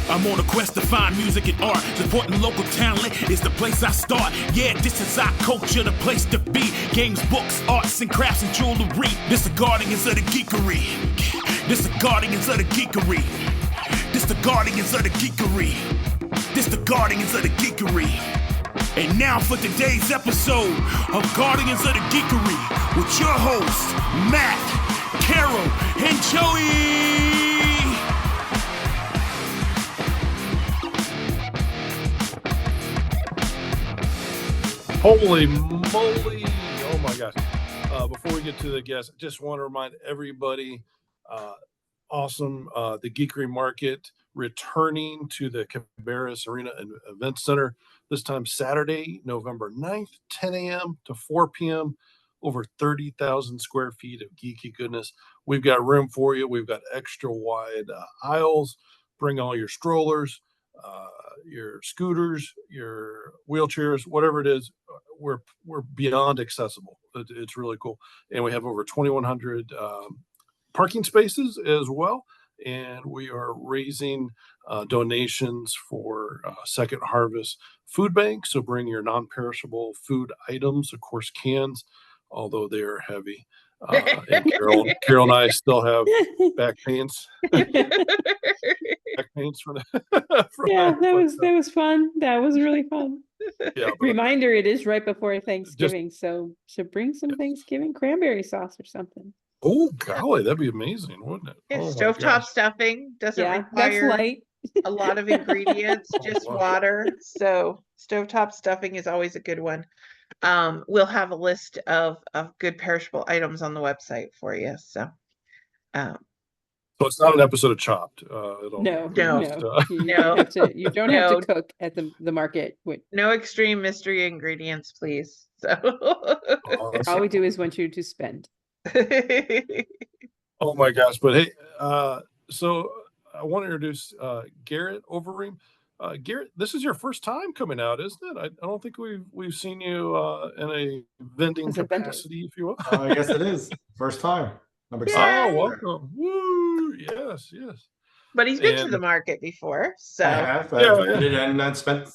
I'm on a quest to find music and art. Supporting local talent is the place I start. Yeah, this is our culture, the place to be. Games, books, arts and crafts and jewelry. This the guardians of the geekery. This the guardians of the geekery. This the guardians of the geekery. This the guardians of the geekery. And now for today's episode of Guardians of the Geekery with your hosts, Matt, Carol, and Joey. Holy moly. Oh my gosh. Before we get to the guests, I just want to remind everybody, the Geekery Market returning to the Cabarrus Arena and Event Center, this time Saturday, November 9th, 10 a.m. to 4 p.m., over 30,000 square feet of geeky goodness. We've got room for you. We've got extra wide aisles. Bring all your strollers, your scooters, your wheelchairs, whatever it is. We're beyond accessible. It's really cool. And we have over 2,100 parking spaces as well. And we are raising donations for Second Harvest Food Bank. So bring your non-perishable food items, of course, cans, although they are heavy. And Carol and I still have back pains. Back pains from that was fun. That was really fun. Yeah, Reminder, it is right before Thanksgiving, so bring some Thanksgiving cranberry sauce or something. Oh golly, that'd be amazing, wouldn't it? If stovetop stuffing doesn't require light. a lot of ingredients, just water. So stovetop stuffing is always a good one. We'll have a list of good perishable items on the website for you. So it's not an episode of Chopped. No. You don't have to cook at the market. No extreme mystery ingredients, please. So all we do is want you to spend. Oh my gosh! But hey, so I want to introduce Gerrit Overeem. Gerrit, this is your first time coming out, isn't it? I don't think we've seen you in a vending capacity, if you will. I guess it is first time. I'm excited. Oh, welcome! Woo! Yes. But he's been to the market before, so I have. And I spent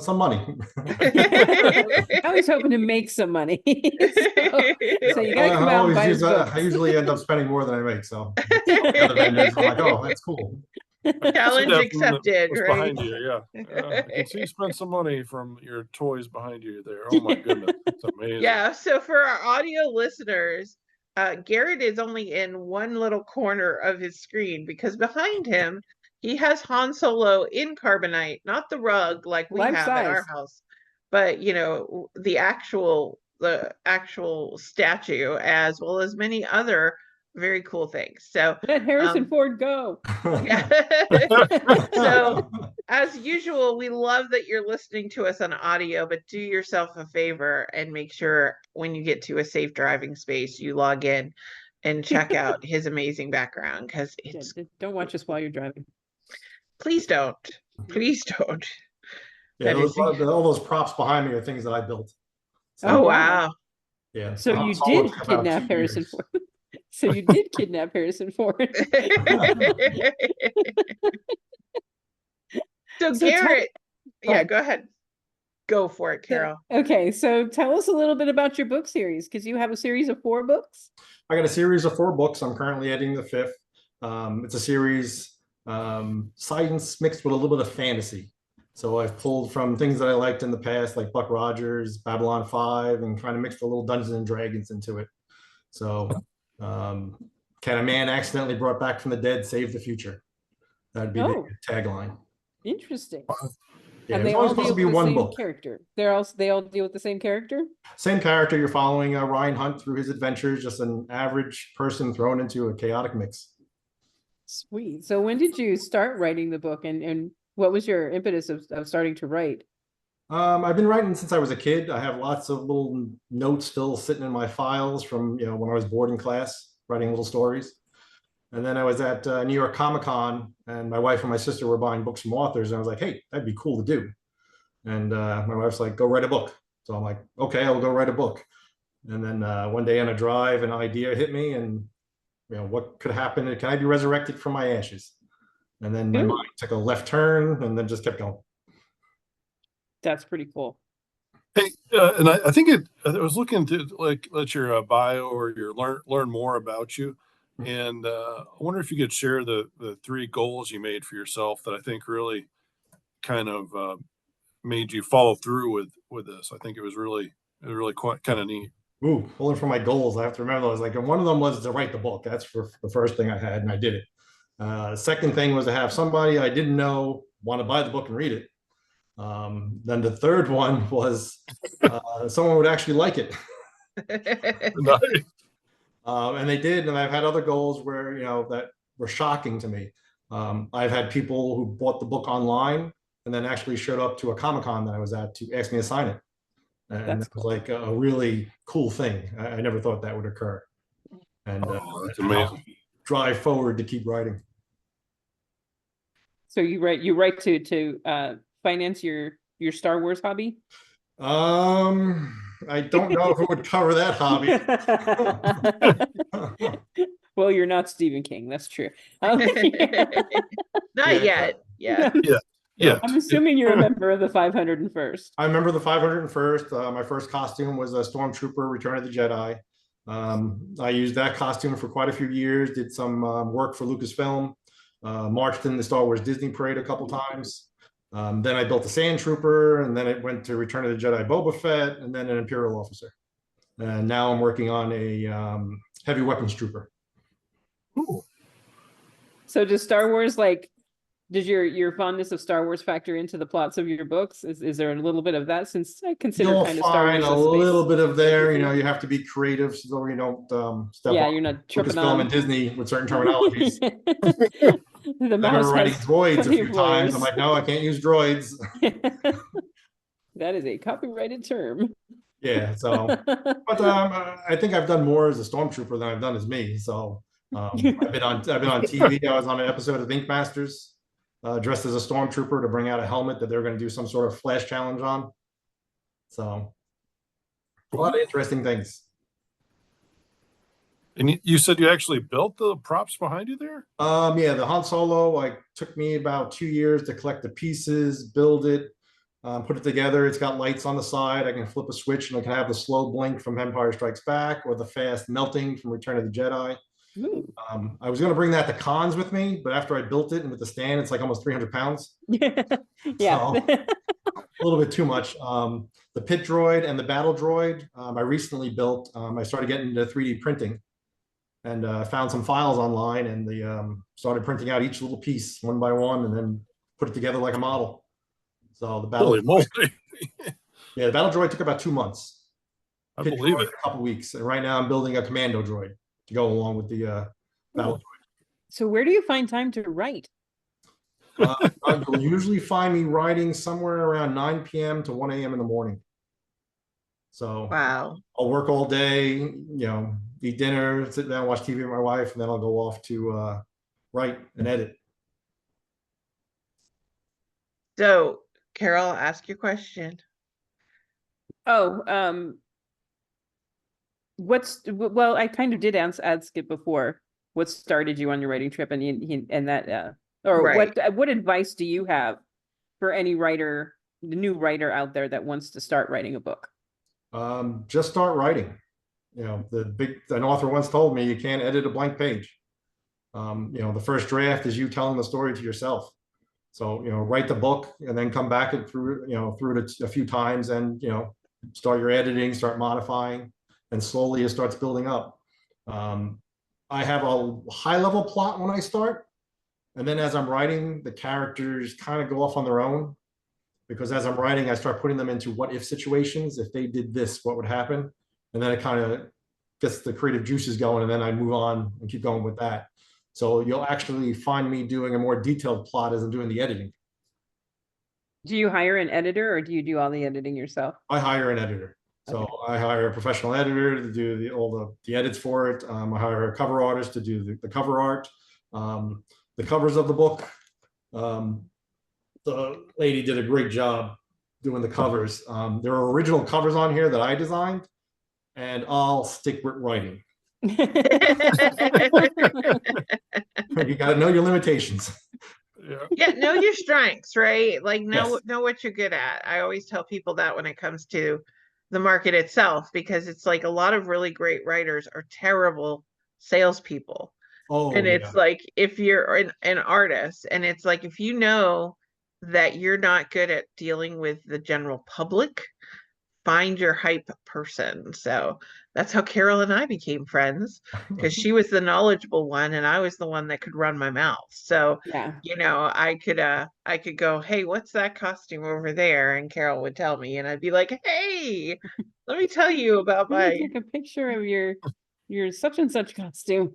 some money. I was hoping to make some money, so you gotta come out and buy his books. I usually end up spending more than I make, so other vendors are like, "Oh, that's cool." Challenge accepted, right? Behind you, I can see you spend some money from your toys behind you there. Oh my goodness, it's amazing. Yeah. So for our audio listeners, Gerrit is only in one little corner of his screen because behind him he has Han Solo in carbonite, not the rug like we have at our house, but the actual statue, as well as many other very cool things. So let Harrison Ford go. So as usual, we love that you're listening to us on audio, but do yourself a favor and make sure when you get to a safe driving space, you log in and check out his amazing background, because don't watch us while you're driving. Please don't. Yeah, all those props behind me are things that I built. So, oh wow. Yeah. So you did kidnap Harrison Ford. So you did kidnap Harrison Ford. So Gerrit, go ahead. Go for it, Carol. Okay, so tell us a little bit about your book series, because you have a series of 4 books. I got a series of 4 books. I'm currently editing the 5th. It's a series, science mixed with a little bit of fantasy. So I've pulled from things that I liked in the past, like Buck Rogers, Babylon 5, and kind of mixed a little Dungeons and Dragons into it. So can a man accidentally brought back from the dead save the future? That'd be the tagline. Interesting. Yeah, and it's only supposed to be one book. Character. They all deal with the same character? Same character. You're following Ryan Hunt through his adventures, just an average person thrown into a chaotic mix. Sweet. So when did you start writing the book, and what was your impetus of starting to write? I've been writing since I was a kid. I have lots of little notes still sitting in my files from when I was bored in class, writing little stories. And then I was at New York Comic-Con, and my wife and my sister were buying books from authors, and I was like, hey, that'd be cool to do. And my wife's like, go write a book. So I'm like, okay, I'll go write a book. And then one day on a drive, an idea hit me, and what could happen? Can I be resurrected from my ashes? And then my mind took a left turn and then just kept going. That's pretty cool. Hey, and I think I was looking to let your bio or your learn more about you, and I wonder if you could share the 3 goals you made for yourself that I think really kind of made you follow through with this. I think it was really quite kind of neat. Ooh, pulling from my goals, I have to remember those. Like, and one of them was to write the book. That's for the first thing I had, and I did it. The second thing was to have somebody I didn't know want to buy the book and read it. Then the third one was someone would actually like it. Nice. And they did. And I've had other goals where, that were shocking to me. I've had people who bought the book online and then actually showed up to a Comic-Con that I was at to ask me to sign it. And that was like a really cool thing. I never thought that would occur. And that's amazing. Drive forward to keep writing. So you write to finance your Star Wars hobby? I don't know who would cover that hobby. Well, you're not Stephen King. That's true. Not yet. Yeah. Yeah. I'm assuming you're a member of the 501st. I remember the 501st. My first costume was a Stormtrooper, Return of the Jedi. I used that costume for quite a few years, did some work for Lucasfilm, marched in the Star Wars Disney Parade a couple times. Then I built a Sand Trooper, and then it went to Return of the Jedi Boba Fett, and then an Imperial officer. And now I'm working on a Heavy Weapons Trooper. Ooh. So does Star Wars, does your fondness of Star Wars factor into the plots of your books? Is there a little bit of that, since I consider You'll kind of Star Wars find a little bit of there. You have to be creative so you don't step on you're not tripping Lucasfilm on and Disney with certain terminologies. The I mouse remember writing has droids a plenty few of times. I'm lawyers. like, no, I can't use droids. That is a copyrighted term. Yeah, so, but I think I've done more as a Stormtrooper than I've done as me. So I've been on TV. I was on an episode of Ink Masters, dressed as a Stormtrooper to bring out a helmet that they're going to do some sort of flash challenge on. So a lot of interesting things. And you said you actually built the props behind you there? Yeah, the Han Solo, took me about 2 years to collect the pieces, build it, put it together. It's got lights on the side. I can flip a switch and I can have the slow blink from Empire Strikes Back or the fast melting from Return of the Jedi. I was going to bring that to cons with me, but after I built it and with the stand, it's like almost 300 pounds. Yeah. So, a little bit too much. The pit droid and the battle droid, I recently built. I started getting into 3D printing and found some files online and started printing out each little piece one by one and then put it together like a model. So the battle droid, yeah, the battle droid took about 2 months. I believe it. A couple weeks. And right now I'm building a commando droid to go along with the battle droid. So where do you find time to write? You'll usually find me writing somewhere around 9 p.m. to 1 a.m. in the morning. So wow. I'll work all day, eat dinner, sit down, watch TV with my wife, and then I'll go off to write and edit. So, Carol, ask your question. Oh, well, I kind of did ask it before. What started you on your writing trip, and that, or right. what advice do you have for any writer, the new writer out there that wants to start writing a book? Just start writing. An author once told me you can't edit a blank page. The first draft is you telling the story to yourself. So, write the book and then come back and through it a few times and, start your editing, start modifying, and slowly it starts building up. I have a high level plot when I start. And then as I'm writing, the characters kind of go off on their own, because as I'm writing, I start putting them into what if situations. If they did this, what would happen? And then it kind of gets the creative juices going, and then I move on and keep going with that. So you'll actually find me doing a more detailed plot as I'm doing the editing. Do you hire an editor, or do you do all the editing yourself? I hire an editor. So I hire a professional editor to do all the edits for it. I hire a cover artist to do the cover art, the covers of the book. The lady did a great job doing the covers. There are original covers on here that I designed, and I'll stick with writing. You got to know your limitations. Yeah, know your strengths, right? Like Yes. know what you're good at. I always tell people that when it comes to the market itself, because it's like a lot of really great writers are terrible salespeople. And Oh it's yeah. like if you're an artist, and it's like if you know that you're not good at dealing with the general public, find your hype person. So that's how Carol and I became friends, because she was the knowledgeable one and I was the one that could run my mouth. So, Yeah. I could go, "Hey, what's that costume over there?" And Carol would tell me and I'd be like, "Hey, let me tell you about Let me my." take a picture of your such and such costume.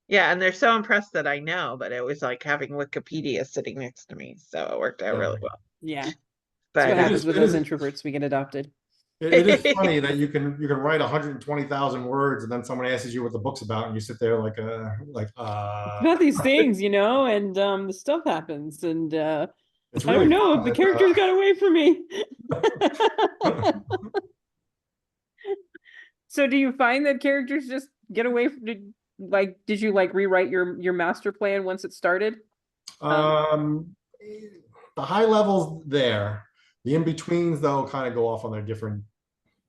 Yeah, and they're so impressed that I know, but it was like having Wikipedia sitting next to me. So it worked out Yeah. really well. Yeah. That's what But happens with us introverts. We get adopted. It is funny that you can write 120,000 words and then someone asks you what the book's about and you sit there About these things, and the stuff happens, and it's I really don't know if fun. the characters got away from me. So do you find that characters just get away from did you like rewrite your master plan once it started? Um, the high levels there, the in-betweens though kind of go off on their different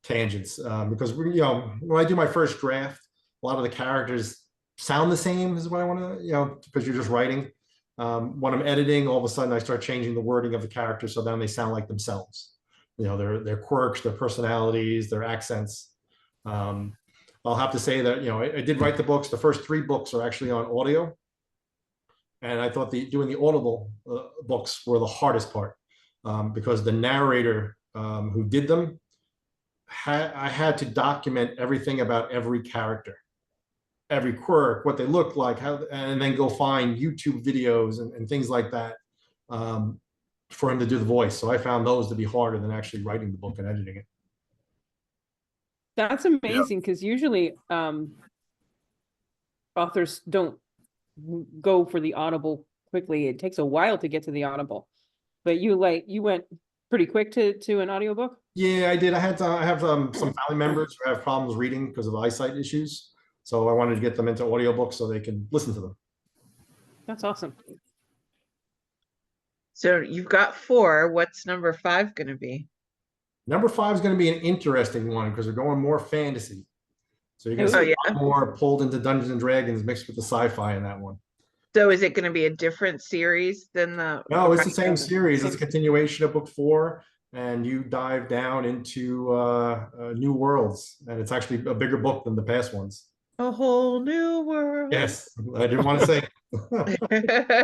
tangents because when I do my first draft, a lot of the characters sound the same is what I want to, because you're just writing. When I'm editing, all of a sudden I start changing the wording of the characters so then they sound like themselves. Their quirks, their personalities, their accents. I'll have to say that I did write the books. The first 3 books are actually on audio, and I thought doing the audible books were the hardest part because the narrator who did them I had to document everything about every character, every quirk, what they look like, and then go find YouTube videos and things like that for him to do the voice. So I found those to be harder than actually writing the book and editing it. That's amazing, because usually authors don't go for the audible quickly. It takes a while to get to the audible, but you went pretty quick to an audiobook. Yeah, I did. I have some family members who have problems reading because of eyesight issues. So I wanted to get them into audiobooks so they can listen to them. That's awesome. so you've got 4. What's number 5 going to be? Number 5 is going to be an interesting one because we're going more fantasy. So you're going to Oh, see a yeah. lot more pulled into Dungeons and Dragons mixed with the sci-fi in that one. So is it going to be a different series than the No, it's the okay. same series. It's a continuation of book 4, and you dive down into new worlds, and it's actually a bigger book than the past ones. A whole new world. Yes, I didn't want to say.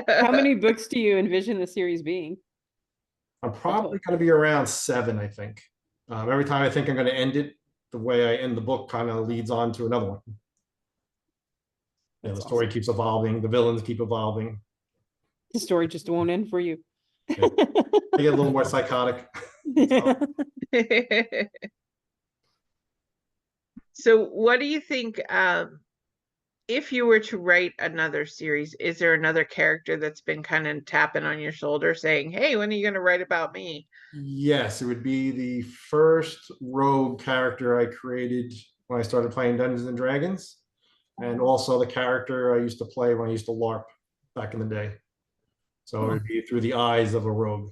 How many books do you envision the series being? I'm probably going to be around 7, I think. Every time I think I'm going to end it, the way I end the book kind of leads on to another one. The story keeps evolving. The villains keep evolving. The story just won't end for you. Yeah. I get a little more psychotic. So what do you think, if you were to write another series, is there another character that's been kind of tapping on your shoulder saying, "Hey, when are you going to write about me?" Yes, it would be the first rogue character I created when I started playing Dungeons and Dragons, and also the character I used to play when I used to LARP back in the day. So it would be through the eyes of a rogue.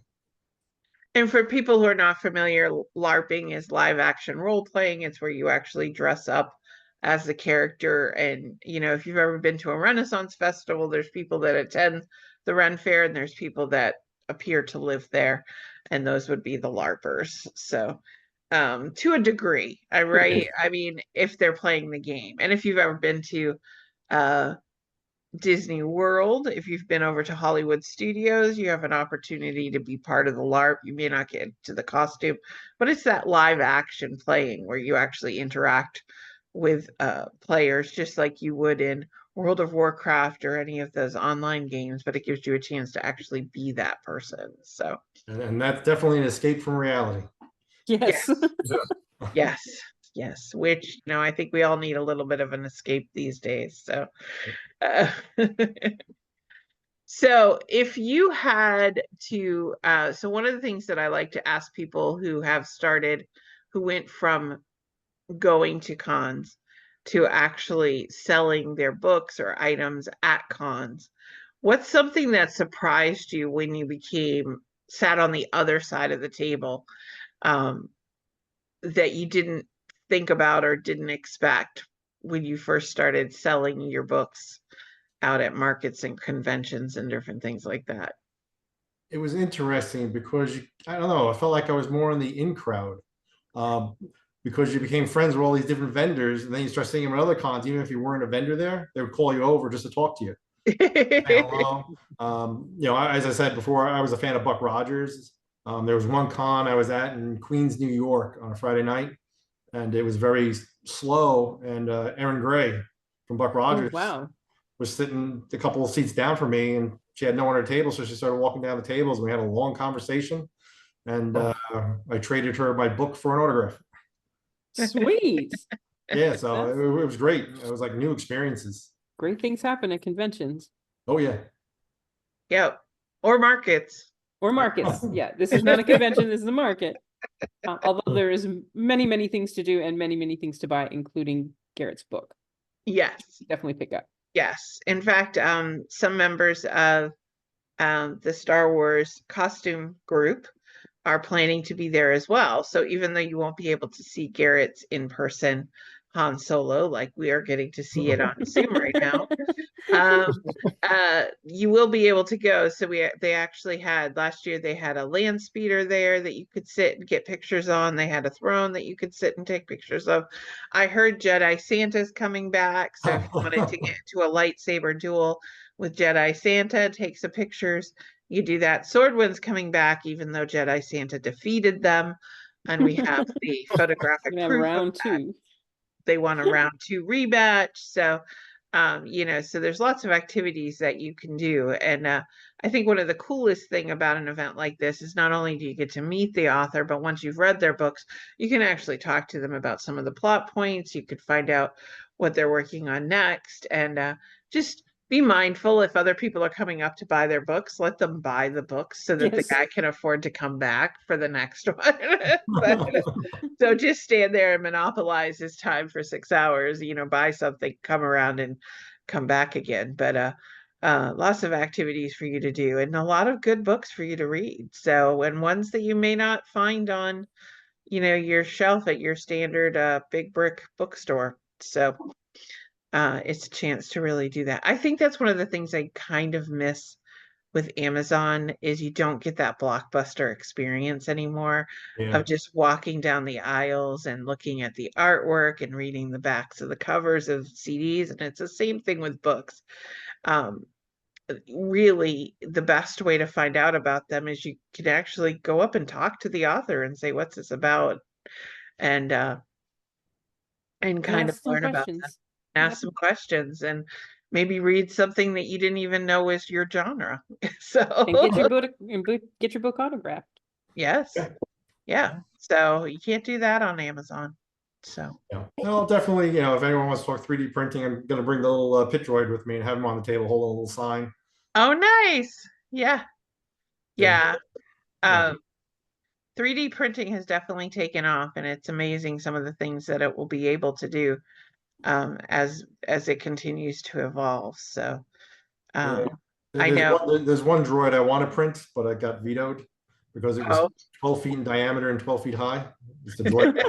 And for people who are not familiar, LARPing is live action role playing. It's where you actually dress up as the character. And, if you've ever been to a Renaissance festival, there's people that attend the Ren Fair and there's people that appear to live there. And those would be the LARPers. So, to a degree, right? I mean, if they're playing the game. And if you've ever been to Disney World, if you've been over to Hollywood Studios, you have an opportunity to be part of the LARP. You may not get to the costume, but it's that live action playing where you actually interact with players just like you would in World of Warcraft or any of those online games, but it gives you a chance to actually be that person. So, and that's definitely an escape from reality. Yes. Yes, which, I think we all need a little bit of an escape these days. So, so if you had to, so one of the things that I like to ask people who went from going to cons to actually selling their books or items at cons, What's something that surprised you when you sat on the other side of the table, um, that you didn't think about or didn't expect when you first started selling your books out at markets and conventions and different things like that? It was interesting because I don't know, I felt like I was more in the in crowd, um, because you became friends with all these different vendors, and then you start seeing them at other cons. Even if you weren't a vendor there, they would call you over just to talk to you. Say hello. As I said before, I was a fan of Buck Rogers. There was one con I was at in Queens, New York on a Friday night, and it was very slow. And Erin Gray from Buck Oh, Rogers wow. was sitting a couple of seats down from me, and she had no one at her table, so she started walking down the tables. And we had a long conversation, and I traded her my book for an autograph. Sweet. Yeah, so it was great. It was like new experiences. Great things happen at conventions Oh yeah. Yep. Or markets. or markets. Yeah, this is not a convention, this is a market. Although there is many, many things to do and many, many things to buy, including Gerrit's book. Yes. Definitely pick up. Yes. In fact, some members of the Star Wars costume group are planning to be there as well. So even though you won't be able to see Gerrit's in person Han Solo, like we are getting to see it on Zoom right now, you will be able to go. So they actually had last year, they had a land speeder there that you could sit and get pictures on. They had a throne that you could sit and take pictures of. I heard Jedi Santa's coming back. So if you wanted to get into a lightsaber duel with Jedi Santa, take some pictures, you do that. Swordwind's coming back, even though Jedi Santa defeated them. And we have the photographic We're gonna have proof of round that. 2. They want a round 2 rematch. So, so there's lots of activities that you can do. And I think one of the coolest thing about an event like this is not only do you get to meet the author, but once you've read their books, you can actually talk to them about some of the plot points. You could find out what they're working on next, and just be mindful if other people are coming up to buy their books, let them buy the books so that the Yes. guy can afford to come back for the next one. So just stand there and monopolize his time for 6 hours, buy something, come around and come back again. But lots of activities for you to do and a lot of good books for you to read. So, and ones that you may not find on, your shelf at your standard big brick bookstore. So it's a chance to really do that. I think that's one of the things I kind of miss with Amazon is you don't get that blockbuster experience anymore Yeah. of just walking down the aisles and looking at the artwork and reading the backs of the covers of CDs. And it's the same thing with books. Really, the best way to find out about them is you can actually go up and talk to the author and say, what's this about? And kind of Ask some learn about them. questions. Ask some questions and maybe read something that you didn't even know was your genre. So And get your book autographed. yes. Yeah. So you can't do that on Amazon. So Yeah. No, definitely, if anyone wants to talk 3D printing, I'm going to bring the little pit droid with me and have him on the table holding a little sign. oh nice. Yeah. Yeah. 3D printing has definitely taken off and it's amazing some of the things that it will be able to do as it continues to evolve. So Yeah. I know. There's one droid I want to print, but I got vetoed because it was Oh. 12 feet in diameter and 12 feet high. It's the droid.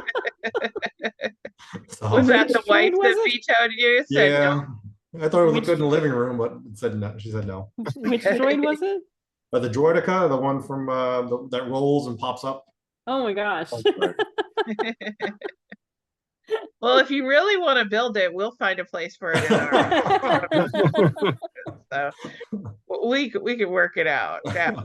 So, Was that the Which wife droid that was it? vetoed you? Said yeah. I thought it would look Which- good in the living room, but it said no. She said no. Which droid was it? The Droidica, the one from that rolls and pops up. Oh my gosh. Well, if you really want to build it, we'll find a place for it in our. So we could work it out. Yeah.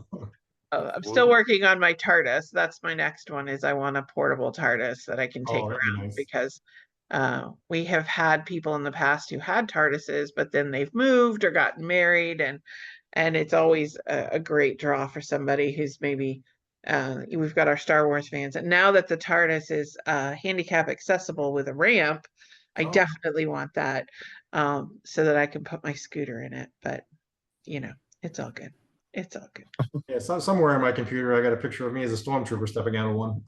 I'm still working on my TARDIS. That's my next one. Is I want a portable TARDIS that I can take that'd be around nice. because we have had people in the past who had TARDISes, but then they've moved or gotten married, and it's always a great draw for somebody who's maybe. We've got our Star Wars fans, and now that the TARDIS is handicap accessible with a ramp, I definitely want that so that I can put my scooter in it. But it's all good. It's all good. Yeah, somewhere on my computer, I got a picture of me as a stormtrooper stepping out of one.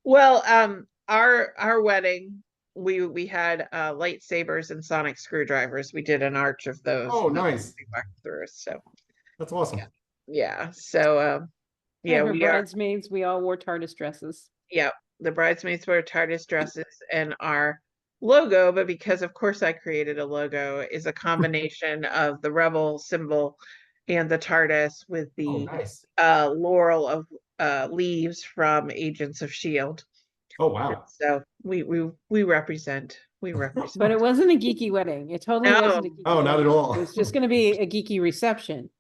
Well, our wedding we had lightsabers and sonic screwdrivers. We did an arch of those. Oh, nice. We walked through. So That's awesome. yeah. So yeah, And her we are. bridesmaids, we all wore TARDIS dresses. Yeah, the bridesmaids wear TARDIS dresses, and our logo, but because of course I created a logo, is a combination of the rebel symbol and the TARDIS with Oh, the nice. laurel of leaves from Agents of Shield. Oh, wow. So we represent. We represent. But it wasn't a geeky wedding. It totally No. wasn't a geeky Oh, not wedding. at all. It was just gonna be a geeky reception.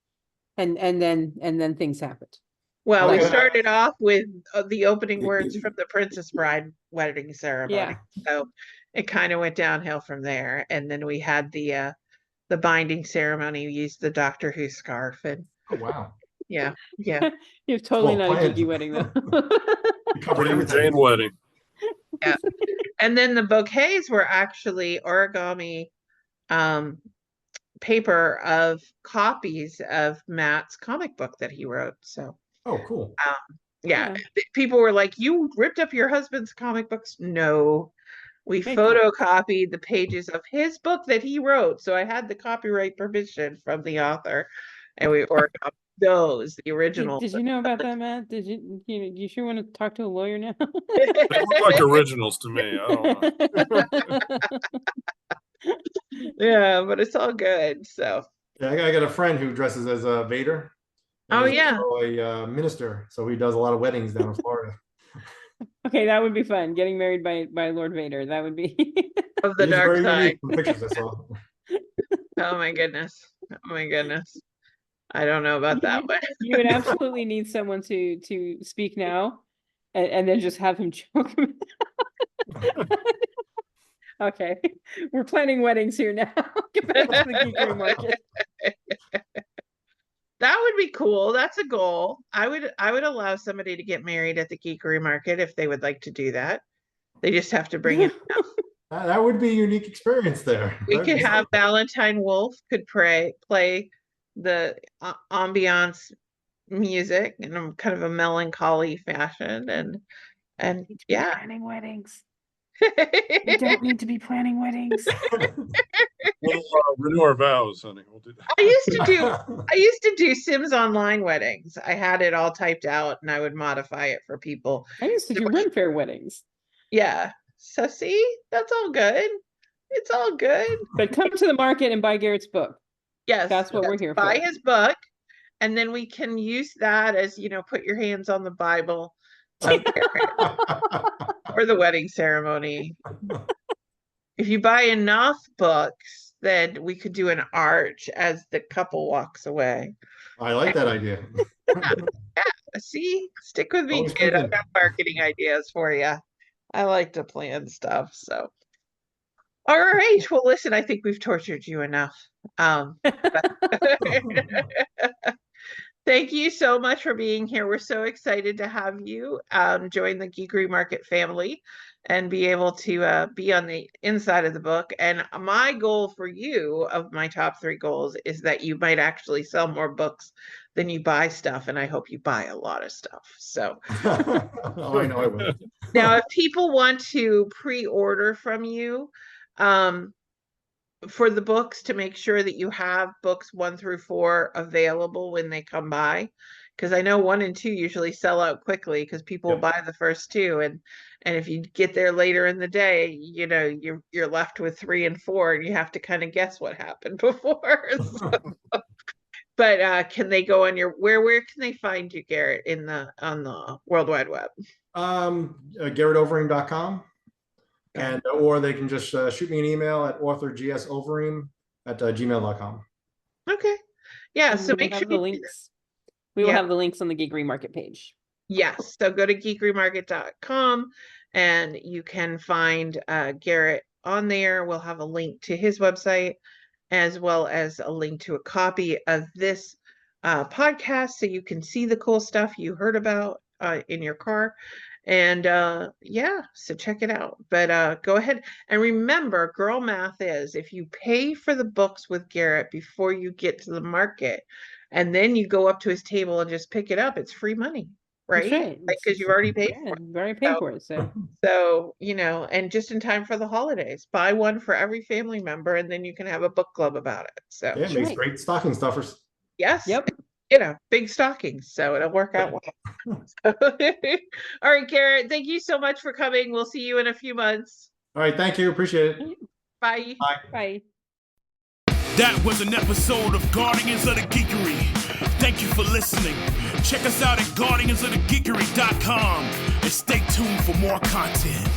And then things happened. Well, we Okay. started off with the opening words from the Princess Bride wedding ceremony. Yeah. So it kind of went downhill from there. And then we had the binding ceremony. We used the Doctor Who scarf, and Oh, wow. yeah, yeah, You're totally Well not a planned. geeky wedding though. You covered Jane everything. wedding. yeah. And then the bouquets were actually origami paper of copies of Matt's comic book that he wrote. So Oh, cool. yeah, Yeah. people were like, "You ripped up your husband's comic books?" No, we Big photocopied the pages of his book that he wrote. So I had the copyright permission from the author, and we ordered those, the original. Did you know about that, Matt? Did you sure want to talk to a lawyer now? They look like originals to me. I don't know. Yeah, but it's all good. So, Yeah, I got a friend who dresses as Vader. oh He's yeah, also a minister, so he does a lot of weddings down in Florida. Okay, that would be fun. Getting married by Lord Vader. That would be of the He's dark very side. unique from pictures I saw. Oh my goodness. Oh my goodness. I don't know about that one. you would absolutely need someone to speak now and then just have him choke him. Okay. We're planning weddings here now. Get back to the geekery market. That would be cool. That's a goal. I would allow somebody to get married at the Geekery market if they would like to do that. They just have to bring in enough. That would be a unique experience there. We That'd could be have something. Valentine Wolf could play the ambiance music in a kind of a melancholy fashion, and yeah. Planning weddings. We don't need to be planning weddings. We'll renew our vows, honey. We'll do that. I used to do Sims Online weddings. I had it all typed out and I would modify it for people. I used to do Ren Fair weddings. Yeah. So see, that's all good. It's all good. But come to the market and buy Gerrit's book. Yes. That's what we're here buy for. his book, and then we can use that as, put your hands on the Bible of Gerrit or the wedding ceremony. If you buy enough books, then we could do an arch as the couple walks away. I like that idea. See, stick with me, Always kid. I've thinking. got marketing ideas for you. I like to plan stuff. So, all right. Well, listen, I think we've tortured you enough. Thank you so much for being here. We're so excited to have you join the Geekery Market family and be able to be on the inside of the book. And my goal for you, of my top 3 goals, is that you might actually sell more books than you buy stuff. And I hope you buy a lot of stuff. So Oh, I know I will. now, if people want to pre-order from you, for the books, to make sure that you have books 1 through 4 available when they come by, because I know 1 and 2 usually sell out quickly because people Yep. buy the first 2, and if you get there later in the day, you're left with 3 and 4, and you have to kind of guess what happened before. So, but can they go on your where can they find you, Gerrit, on the World Wide Web? GerritOvereem.com. And or they can just shoot me an email at authorgsovereem@gmail.com. Okay. Yeah, And so we'll make sure have the you do links. We will Yeah. have the links on the Geekery market page. Yes, so go to geekerymarket.com and you can find Gerrit on there. We'll have a link to his website as well as a link to a copy of this podcast so you can see the cool stuff you heard about in your car. And yeah, so check it out. But go ahead and remember, girl math is if you pay for the books with Gerrit before you get to the market and then you go up to his table and just pick it up, it's free money. That's right? right. Like, because you've already paid Yeah, for it. you've already paid So- for it. So So, and just in time for the holidays, buy one for every family member, and then you can have a book club about it. So, Yeah, it makes right. great stocking stuffers. yes, Yep. big stockings. So it'll work out well. All right, Garrett, thank you so much for coming. We'll see you in a few months. All right, thank you. Appreciate it. Bye. Bye. That was an episode of Guardians of the Geekery. Thank you for listening. Check us out at guardiansofthegeekery.com and stay tuned for more content.